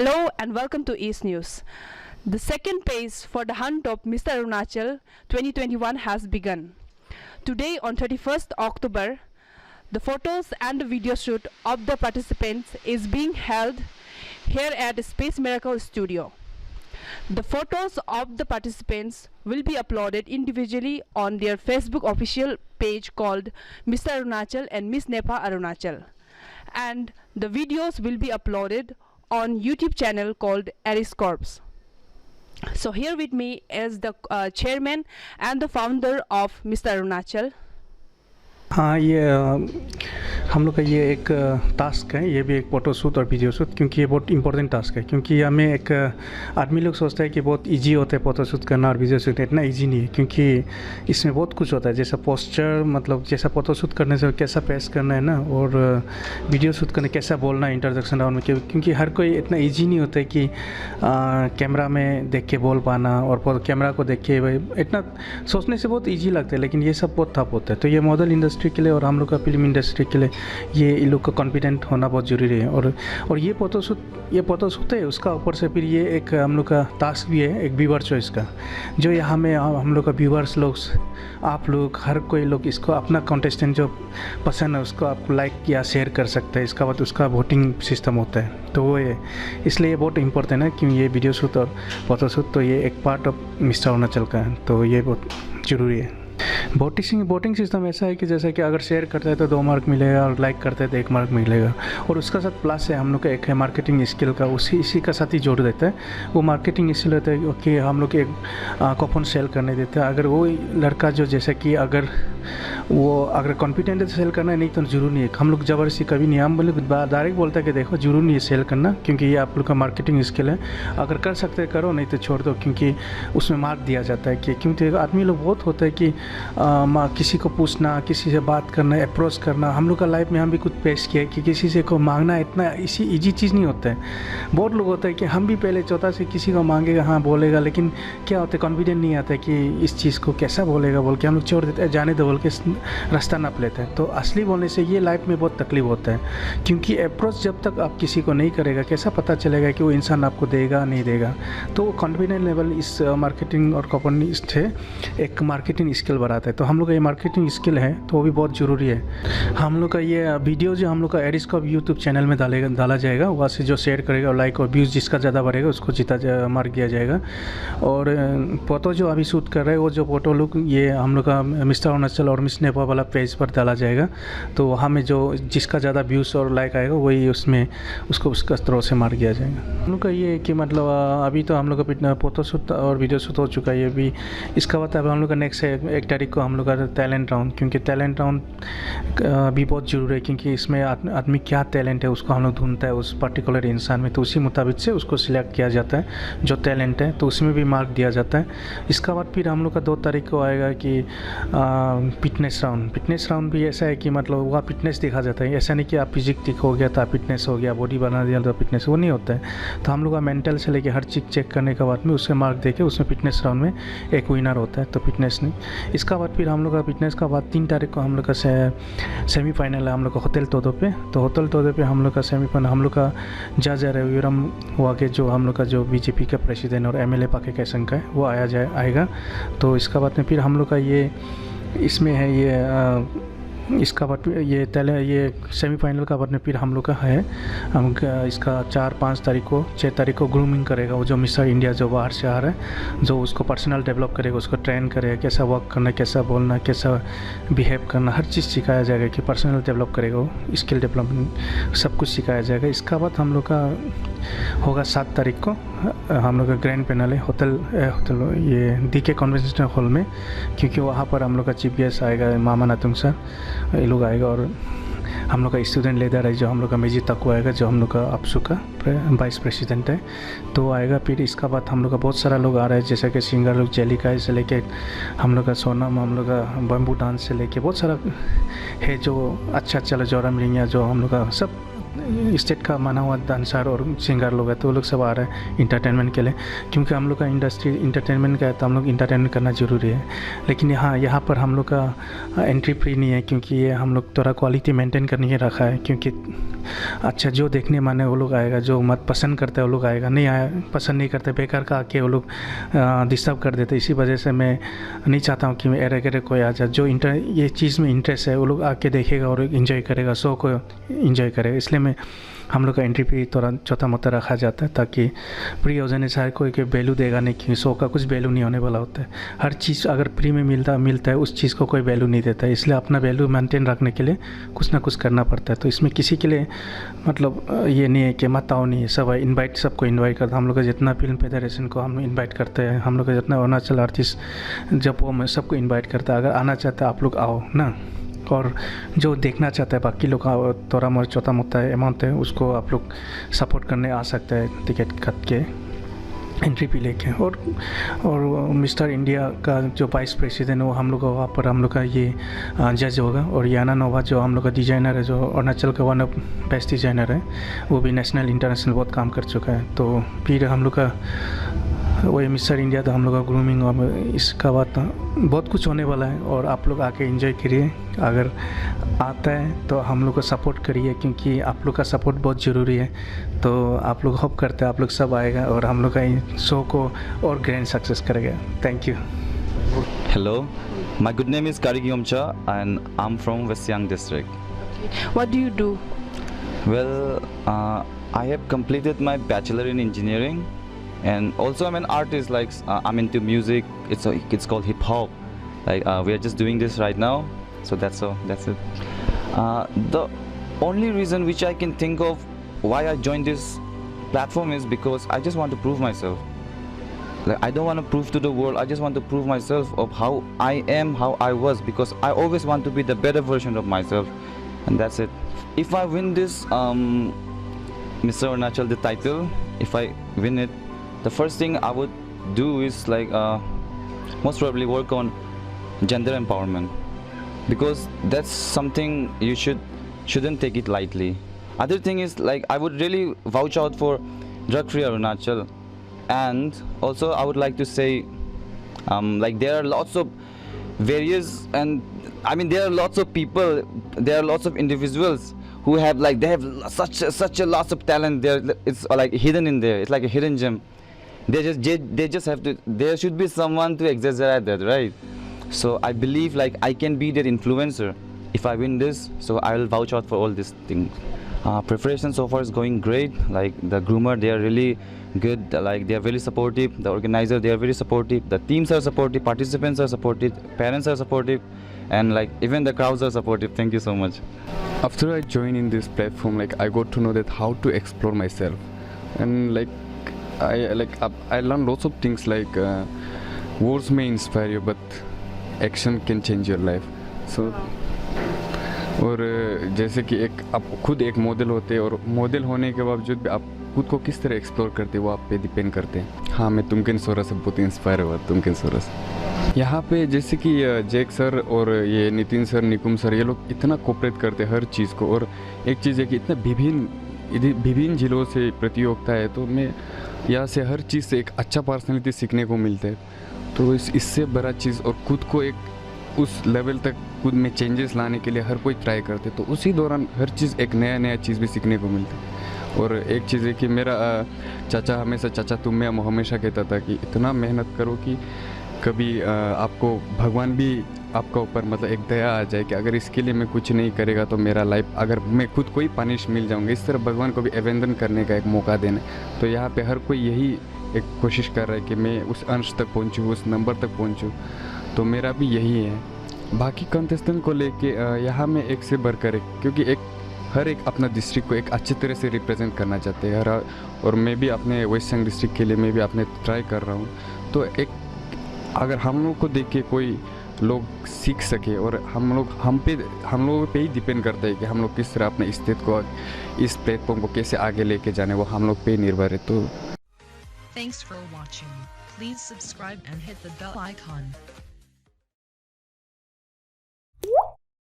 Hello and welcome to East News. The second phase for the hunt of Mr. Arunachal 2021 has begun. Today on 31st October, the photos and the video shoot of the participants is being held here at Space Miracle Studio. The photos of the participants will be uploaded individually on their Facebook official page called Mr. Arunachal and Miss Nepa Arunachal, and the videos will be uploaded on YouTube channel called Aris Corps. So here with me is the chairman and the founder of Mr. Arunachal. हाँ, ये हम लोग का ये एक task है, ये भी एक फ़ोटो शूट और वीडियो शूट, क्योंकि ये बहुत इंपॉर्टेंट टास्क है। क्योंकि हमें एक आदमी लोग सोचता है कि बहुत इजी होता है फ़ोटो शूट करना और वीडियो शूट, इतना इजी नहीं है, क्योंकि इसमें बहुत कुछ होता है। जैसा पोस्चर, मतलब जैसा फ़ोटो शूट करने से कैसा पेश करना है ना, और वीडियो शूट करने कैसा बोलना है इंट्रोडक्शन राउंड में, क्योंकि हर कोई इतना ईजी नहीं होता है कि कैमरा में देख के बोल पाना और कैमरा को देख के इतना सोचने से बहुत ईजी लगता है, लेकिन ये सब बहुत टफ होता है। तो ये मॉडल इंडस्ट्री के लिए और हम लोग का फिल्म इंडस्ट्री के लिए ये इन लोग का कॉन्फिडेंट होना बहुत ज़रूरी है। और ये फ़ोटो शूट है, उसका ऊपर से फिर ये एक हम लोग का टास्क भी है, एक व्यूअर चॉइस का, जो यहाँ में हम लोग का व्यूअर्स लोग, आप लोग, हर कोई लोग इसको अपना कॉन्टेस्टेंट जो पसंद है उसको आप लाइक या शेयर कर सकते हैं। इसका बाद उसका वोटिंग सिस्टम होता है, तो वो ये इसलिए ये बहुत इंपॉर्टेंट है कि ये वीडियो शूट और फोटो शूट, तो ये एक पार्ट ऑफ मिस्टर अरुणाचल का है, तो ये बहुत ज़रूरी है। वोटिंग सिस्टम ऐसा है कि जैसे कि अगर शेयर करते हैं तो 2 मार्क मिलेगा और लाइक करते हैं तो 1 मार्क मिलेगा। और उसका साथ प्लस है हम लोग का एक है मार्केटिंग स्किल का, इसी का साथ ही जोड़ देता है। वो मार्केटिंग स्किल होता है कि हम लोग एक कूपन सेल करने देते हैं। अगर वो लड़का जो जैसे कि अगर कॉन्फिडेंट है तो सेल करना है, नहीं तो जरूर नहीं है। हम लोग ज़बरदस्ती कभी नहीं, हम बोले डायरेक्ट बोलते हैं कि देखो जरूर नहीं है सेल करना, क्योंकि ये आप लोग का मार्केटिंग स्किल है। अगर कर सकते हैं करो, नहीं तो छोड़ दो, क्योंकि उसमें मार्क दिया जाता है कि क्योंकि आदमी लोग बहुत होता है कि किसी को पूछना, किसी से बात करना, अप्रोच करना। हम लोग का लाइफ में हम भी कुछ पेश किया है कि किसी से को मांगना इतना ईजी चीज़ नहीं होता है। बहुत लोग होता है कि हम भी पहले चौथा से किसी को मांगेगा, हाँ बोलेगा, लेकिन क्या होता है कॉन्फिडेंट नहीं आता है कि इस चीज़ को कैसा बोलेगा, बोल के हम लोग छोड़ देते हैं, जाने दो बोल के रास्ता नाप लेते हैं। तो असली बोलने से ये लाइफ में बहुत तकलीफ होता है, क्योंकि अप्रोच जब तक आप किसी को नहीं करेगा कैसा पता चलेगा कि वो इंसान आपको देगा नहीं देगा। तो कॉन्फिडेंट लेवल इस मार्केटिंग और कॉपन से एक मार्केटिंग स्किल बढ़ाता है। तो हम लोग का ये मार्केटिंग स्किल है, तो वो भी बहुत ज़रूरी है। हम लोग का ये वीडियो जो हम लोग का एरिस का यूट्यूब चैनल में डाला जाएगा, वहाँ से जो शेयर करेगा और लाइक और व्यूज़ जिसका ज़्यादा बढ़ेगा उसको मार्क दिया जाएगा। और फोटो जो अभी शूट कर रहे हैं वो जो फोटो लुक ये हम लोग का मिस्टर अरुणाचल और मिस नेपा वाला पेज पर डाला जाएगा। तो वहाँ में जो जिसका ज़्यादा व्यूज़ और लाइक आएगा वही उसमें उसको उसका तरह से मार्क दिया जाएगा। हम लोग का ये कि मतलब अभी तो हम लोग का फोटो शूट और वीडियो शूट हो चुका है। ये भी इसका बाद अब हम लोग का नेक्स्ट 1 तारीख को हम लोग का टैलेंट राउंड, क्योंकि टैलेंट राउंड भी बहुत ज़रूरी है, क्योंकि इसमें आदमी क्या टैलेंट है उसको हम लोग ढूंढता है उस पर्टिकुलर इंसान में, तो उसी मुताबिक से उसको सिलेक्ट किया जाता है जो टैलेंट है, तो उसमें भी मार्क दिया जाता है। इसका बाद फिर हम लोग का 2 तारीख को आएगा कि फिटनेस राउंड भी ऐसा है कि मतलब वहाँ फिटनेस दिखा जाता है। ऐसा नहीं कि आप फिजिक ठीक हो गया तो आप फिटनेस हो गया, बॉडी बना दिया तो फिटनेस, वो नहीं होता है। तो हम लोग का मेंटल से लेके हर चीज़ चेक करने के बाद में उससे मार्क देके उसमें फिटनेस राउंड में एक विनर होता है, तो फिटनेस नहीं। इसका बाद फिर हम लोग का फिटनेस का बाद 3 तारीख को हम लोग का सेमीफाइनल है हम लोग का होटल तोदो पे। तो होटल तोदो पे हम लोग का सेमीफाइनल हम लोग का जज रविरम वागे जो हम लोग का जो बीजेपी का प्रेसिडेंट और एमएलए पाके कैसन का है वो आएगा। तो इसका बाद में फिर हम लोग का ये इसमें है ये इसका बाद ये सेमीफाइनल का बाद में फिर हम लोग का है हम इसका 4-5 तारीख को 6 तारीख को ग्रूमिंग करेगा वो जो मिस्टर इंडिया जो बाहर से आ रहा है, जो उसको पर्सनल डेवलप करेगा, उसको ट्रेन करेगा, कैसा वर्क करना, कैसा बोलना, कैसा बिहेव करना, हर चीज़ सिखाया जाएगा कि पर्सनल डेवलप करेगा, वो स्किल डेवलपमेंट सब कुछ सिखाया जाएगा। इसका बाद हम लोग का होगा 7 तारीख को हम लोग का ग्रैंड पैनल है होटल ये DK कन्वेंशन हॉल में, क्योंकि वहाँ पर हम लोग का चीफ गेस्ट आएगा मामा नातुंग सर, ये लोग आएगा। और हम लोग का स्टूडेंट लीडर है जो हम लोग का मेजी तकू आएगा, जो हम लोग का अपसू का वाइस प्रेसिडेंट है, तो आएगा। फिर इसका बाद हम लोग का बहुत सारा लोग आ रहा है, जैसे कि सिंगर लोग जेलिका से लेके हम लोग का सोनम, हम लोग का बम्बू डांस से लेके बहुत सारा है जो अच्छा जोरा मिलेंगे, जो हम लोग का सब स्टेट का माना हुआ डांसर और सिंगर लोग हैं, तो वो लोग सब आ रहे हैं इंटरटेनमेंट के लिए, क्योंकि हम लोग का इंडस्ट्री इंटरटेनमेंट का है, तो हम लोग इंटरटेनमेंट करना ज़रूरी है। लेकिन यहाँ पर हम लोग का एंट्री फ्री नहीं है, क्योंकि ये हम लोग थोड़ा क्वालिटी मेंटेन करने के रखा है, क्योंकि अच्छा जो देखने माने वो लोग आएगा, जो मत पसंद करते हैं वो लोग आएगा, नहीं आया पसंद नहीं करते बेकार का आके वो लोग डिस्टर्ब कर देते। इसी वजह से मैं नहीं चाहता हूँ कि एरे गेरे कोई आ जाए, जो ये चीज़ में इंटरेस्ट है वो लोग आके देखेगा और इन्जॉय करेगा, शो को इन्जॉय करेगा। इसलिए मैं हम लोग का एंट्री फी थोड़ा छोटा मोटा रखा जाता है, ताकि प्री यूजर ने सारे कोई वैल्यू देगा नहीं, कि शो का कुछ वैल्यू नहीं होने वाला होता है। हर चीज़ अगर फ्री में मिलता है उस चीज़ को कोई वैल्यू नहीं देता है, इसलिए अपना वैल्यू मेंटेन रखने के लिए कुछ ना कुछ करना पड़ता है। तो इसमें किसी के लिए मतलब ये नहीं है कि मत आओ, नहीं है, सब इनवाइट, सबको इनवाइट करता। हम लोग का जितना फिल्म फेडरेशन को हम इनवाइट करते हैं, हम लोग का जितना अरुणाचल आर्टिस्ट जब वो मैं सबको इनवाइट करता है, अगर आना चाहते हैं आप लोग आओ ना, और जो देखना चाहता है बाकी लोग थोड़ा मोटा छोटा मोटा अमाउंट है उसको आप लोग सपोर्ट करने आ सकते हैं टिकट कट के एंट्री भी लेके। और मिस्टर इंडिया का जो वाइस प्रेसिडेंट वो हम लोग का वहाँ पर हम लोग का ये जज होगा, और याना नोवा जो हम लोग का डिज़ाइनर है, जो अरुणाचल का वन ऑफ बेस्ट डिज़ाइनर है, वो भी नेशनल इंटरनेशनल बहुत काम कर चुका है। तो फिर हम लोग का वही मिस्टर इंडिया, तो हम लोग का ग्रूमिंग, और इसका बाद बहुत कुछ होने वाला है, और आप लोग आके एंजॉय करिए। अगर आता है तो हम लोग को सपोर्ट करिए, क्योंकि आप लोग का सपोर्ट बहुत ज़रूरी है। तो आप लोग होप करते हैं आप लोग सब आएगा और हम लोग का शो को और ग्रैंड सक्सेस करेगा। Thank you. Hello, my good name is Kari Gyomcha and I'm from West Siang district. What do you do? Well, I have completed my bachelor in engineering, and also I'm an artist. Like I'm into music. It's called hip hop. Like we are just doing this right now. So that's all. That's it. The only reason which I can think of why I joined this platform is because I just want to prove myself. Like I don't want to prove to the world. I just want to prove myself of how I am, how I was, because I always want to be the better version of myself, and that's it. If I win this Mr. Arunachal the title, if I win it, the first thing I would do is like most probably work on gender empowerment, because that's something you shouldn't take it lightly. Other thing is like I would really vouch out for drug-free Arunachal, and also I would like to say like there are lots of various, and I mean there are lots of people, there are lots of individuals who have like they have such a lots of talent there. It's like hidden in there. It's like a hidden gem. They just have to, there should be someone to exaggerate that, right? So I believe like I can be that influencer if I win this, so I will vouch out for all these things. Preparation so far is going great. Like the groomer, they are really good. Like they are very supportive. The organizer, they are very supportive. The teams are supportive. Participants are supportive. Parents are supportive, and like even the crowds are supportive. Thank you so much. After I joined in this platform, like I got to know that how to explore myself, and like I learned lots of things. Like words may inspire you, but action can change your life. So और जैसे कि एक आप खुद एक model होते हैं, और मॉडल होने के बावजूद भी आप खुद को किस तरह एक्सप्लोर करते हैं वो आप पे डिपेंड करते हैं। हाँ, मैं तुमकिन सोरा से बहुत इंस्पायर हुआ, तुमकिन सोरा से। यहाँ पे जैसे कि जैक सर और ये नितिन सर, निकुम सर, ये लोग इतना कोऑपरेट करते हैं हर चीज़ को। और एक चीज़ है कि इतना विभिन्न जिलों से प्रतियोगिता है, तो मैं यहाँ से हर चीज़ से एक अच्छा पर्सनैलिटी सीखने को मिलता है। तो इससे बड़ा चीज़, और खुद को एक उस लेवल तक खुद में चेंजेस लाने के लिए हर कोई ट्राई करते, तो उसी दौरान हर चीज़ एक नया चीज़ भी सीखने को मिलती है। और एक चीज़ है कि मेरा चाचा तुम में हमेशा कहता था कि इतना मेहनत करो कि कभी आपको भगवान भी आपका ऊपर मतलब एक दया आ जाए कि अगर इसके लिए मैं कुछ नहीं करेगा तो मेरा लाइफ, अगर मैं खुद को ही पनिश मिल जाऊँगा, इस तरह भगवान को भी अवेंदन करने का एक मौका देना। तो यहाँ पे हर कोई यही एक कोशिश कर रहा है कि मैं उस अंश तक पहुँचूँ, उस नंबर तक पहुँचूँ। तो मेरा भी यही है। बाकी कंटेस्टेंट को लेके यहाँ में एक से बढ़कर एक, क्योंकि हर एक अपना डिस्ट्रिक्ट को एक अच्छी तरह से रिप्रेजेंट करना चाहते हैं। और मैं भी अपने वेस्ट सियांग डिस्ट्रिक्ट के लिए मैं भी अपने ट्राई कर रहा हूँ। तो एक अगर हम लोग को देख के कोई लोग सीख सके, और हम लोगों पे ही डिपेंड करता है कि हम लोग किस तरह अपने स्टेट को, इस प्लेटफॉर्म को कैसे आगे लेके जाने, वो हम लोग पे ही निर्भर है। तो Thanks for watching. Please subscribe and hit the bell icon.